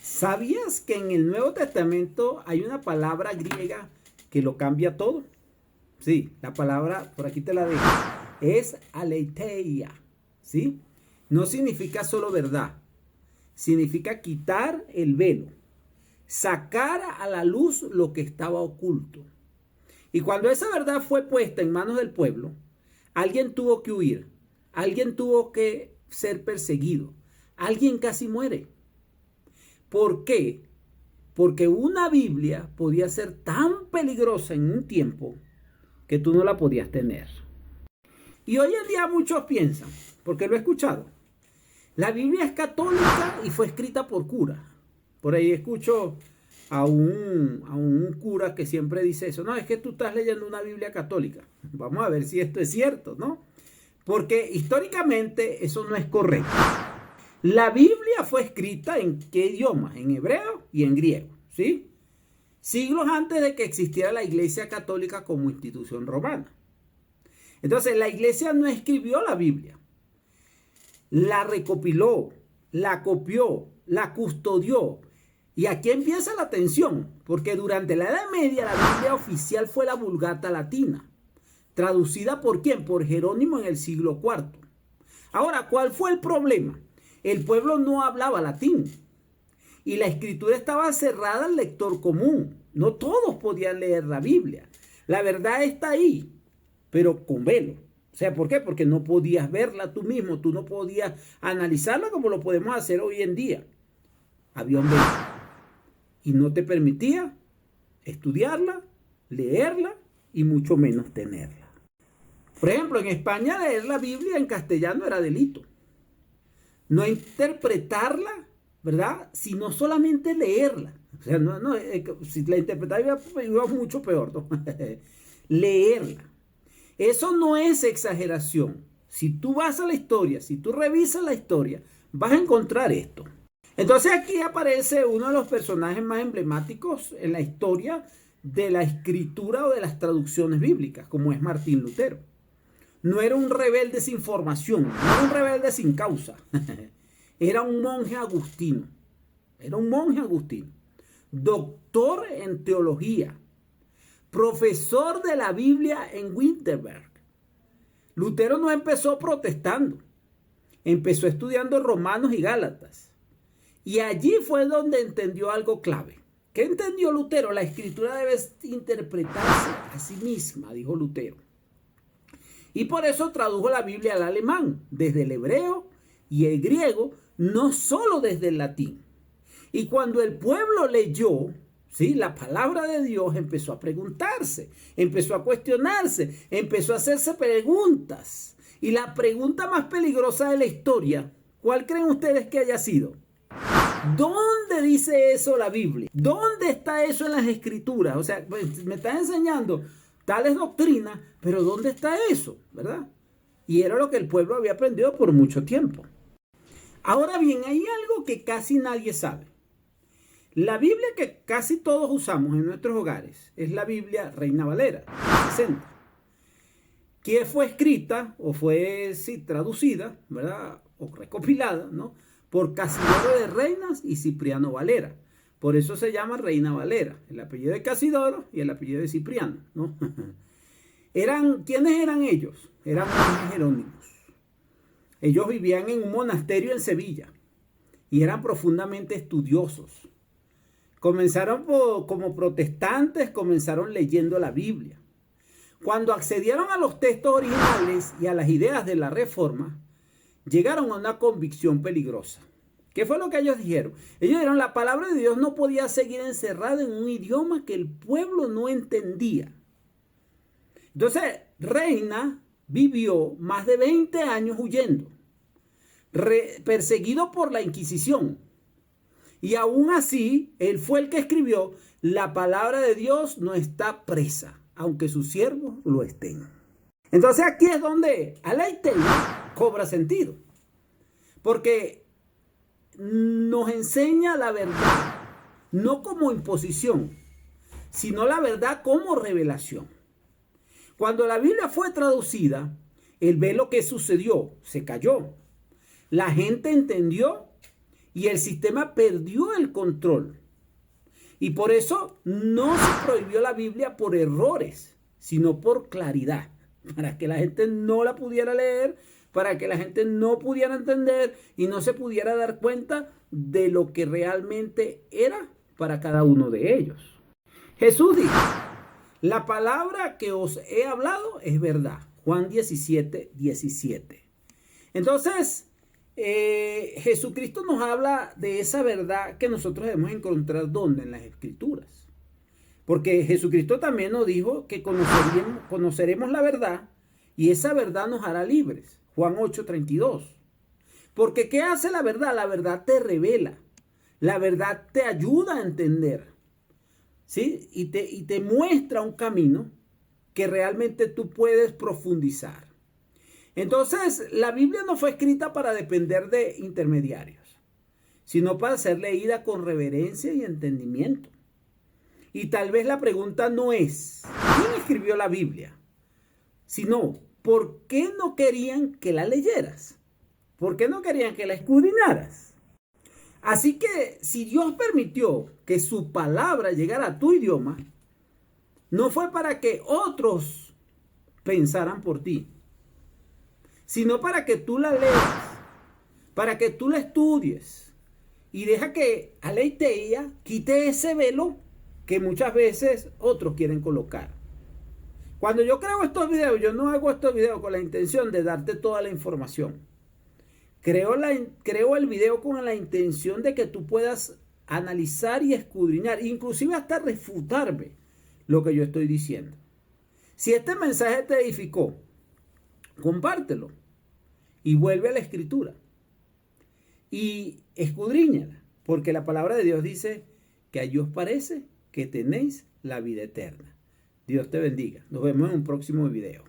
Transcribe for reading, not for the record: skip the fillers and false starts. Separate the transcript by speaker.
Speaker 1: ¿Sabías que en el Nuevo Testamento hay una palabra griega que lo cambia todo? Sí, la palabra, por aquí te la dejo, es aletheia, ¿sí? No significa solo verdad, significa quitar el velo, sacar a la luz lo que estaba oculto. Y cuando esa verdad fue puesta en manos del pueblo, alguien tuvo que huir, alguien tuvo que ser perseguido, alguien casi muere. ¿Por qué? Porque una Biblia podía ser tan peligrosa en un tiempo que tú no la podías tener. Y hoy en día muchos piensan, porque lo he escuchado, la Biblia es católica y fue escrita por cura. Por ahí escucho a un cura que siempre dice eso. No, es que tú estás leyendo una Biblia católica. Vamos a ver si esto es cierto, ¿no? Porque históricamente eso no es correcto. La Biblia fue escrita en qué idiomas, en hebreo y en griego, ¿sí? Siglos antes de que existiera la Iglesia Católica como institución romana. Entonces, la Iglesia no escribió la Biblia, la recopiló, la copió, la custodió. Y aquí empieza la tensión, porque durante la Edad Media la Biblia oficial fue la Vulgata Latina, traducida ¿por quién? Por Jerónimo en el siglo IV. Ahora, ¿cuál fue el problema? El pueblo no hablaba latín y la escritura estaba cerrada al lector común. No todos podían leer la Biblia. La verdad está ahí, pero con velo. O sea, ¿por qué? Porque no podías verla tú mismo, tú no podías analizarla como lo podemos hacer hoy en día. Había un velo y no te permitía estudiarla, leerla y mucho menos tenerla. Por ejemplo, en España leer la Biblia en castellano era delito. No interpretarla, ¿verdad? Sino solamente leerla. O sea, si la interpretaba iba mucho peor, ¿no? Leerla. Eso no es exageración. Si tú vas a la historia, si tú revisas la historia, vas a encontrar esto. Entonces aquí aparece uno de los personajes más emblemáticos en la historia de la escritura o de las traducciones bíblicas, como es Martín Lutero. No era un rebelde sin formación, no era un rebelde sin causa. Era un monje agustino. Era un monje agustino. Doctor en teología. Profesor de la Biblia en Wittenberg. Lutero no empezó protestando. Empezó estudiando Romanos y Gálatas. Y allí fue donde entendió algo clave. ¿Qué entendió Lutero? La escritura debe interpretarse a sí misma, dijo Lutero. Y por eso tradujo la Biblia al alemán, desde el hebreo y el griego, no solo desde el latín. Y cuando el pueblo leyó, ¿sí?, la palabra de Dios, empezó a preguntarse, empezó a cuestionarse, empezó a hacerse preguntas. Y la pregunta más peligrosa de la historia, ¿cuál creen ustedes que haya sido? ¿Dónde dice eso la Biblia? ¿Dónde está eso en las escrituras? O sea, pues, me está enseñando tales doctrinas, pero ¿dónde está eso? ¿Verdad? Y era lo que el pueblo había aprendido por mucho tiempo. Ahora bien, hay algo que casi nadie sabe. La Biblia que casi todos usamos en nuestros hogares es la Biblia Reina Valera, 60, que fue escrita o fue traducida, ¿verdad?, o recopilada, ¿no?, por Casidoro de Reinas y Cipriano Valera. Por eso se llama Reina Valera, el apellido de Casidoro y el apellido de Cipriano, ¿no? ¿Quiénes eran ellos? Eran monjes jerónimos. Ellos vivían en un monasterio en Sevilla y eran profundamente estudiosos. Comenzaron como protestantes, comenzaron leyendo la Biblia. Cuando accedieron a los textos originales y a las ideas de la Reforma, llegaron a una convicción peligrosa. ¿Qué fue lo que ellos dijeron? Ellos dijeron, la palabra de Dios no podía seguir encerrada en un idioma que el pueblo no entendía. Entonces, Reina vivió más de 20 años huyendo, perseguido por la Inquisición. Y aún así, él fue el que escribió, la palabra de Dios no está presa, aunque sus siervos lo estén. Entonces aquí es donde aletheia cobra sentido. Porque nos enseña la verdad, no como imposición, sino la verdad como revelación. Cuando la Biblia fue traducida, el velo que sucedió se cayó. La gente entendió y el sistema perdió el control. Y por eso no se prohibió la Biblia por errores, sino por claridad, para que la gente no la pudiera leer, para que la gente no pudiera entender y no se pudiera dar cuenta de lo que realmente era para cada uno de ellos. Jesús dijo, la palabra que os he hablado es verdad. Juan 17, 17. Entonces, Jesucristo nos habla de esa verdad que nosotros debemos encontrar ¿dónde? En las Escrituras. Porque Jesucristo también nos dijo que conoceremos la verdad y esa verdad nos hará libres. Juan 8, 32. Porque ¿qué hace la verdad? La verdad te revela. La verdad te ayuda a entender. ¿Sí? Y te muestra un camino que realmente tú puedes profundizar. Entonces, la Biblia no fue escrita para depender de intermediarios, sino para ser leída con reverencia y entendimiento. Y tal vez la pregunta no es, ¿quién escribió la Biblia? Sino, ¿por qué no querían que la leyeras? ¿Por qué no querían que la escudriñaras? Así que, si Dios permitió que su palabra llegara a tu idioma, no fue para que otros pensaran por ti, sino para que tú la leas, para que tú la estudies y deja que aleiteia quite ese velo que muchas veces otros quieren colocar. Cuando yo creo estos videos, yo no hago estos videos con la intención de darte toda la información. Creo el video con la intención de que tú puedas analizar y escudriñar, inclusive hasta refutarme lo que yo estoy diciendo. Si este mensaje te edificó, compártelo y vuelve a la Escritura y escudriñala, porque la palabra de Dios dice que a ellos parece que tenéis la vida eterna. Dios te bendiga. Nos vemos en un próximo video.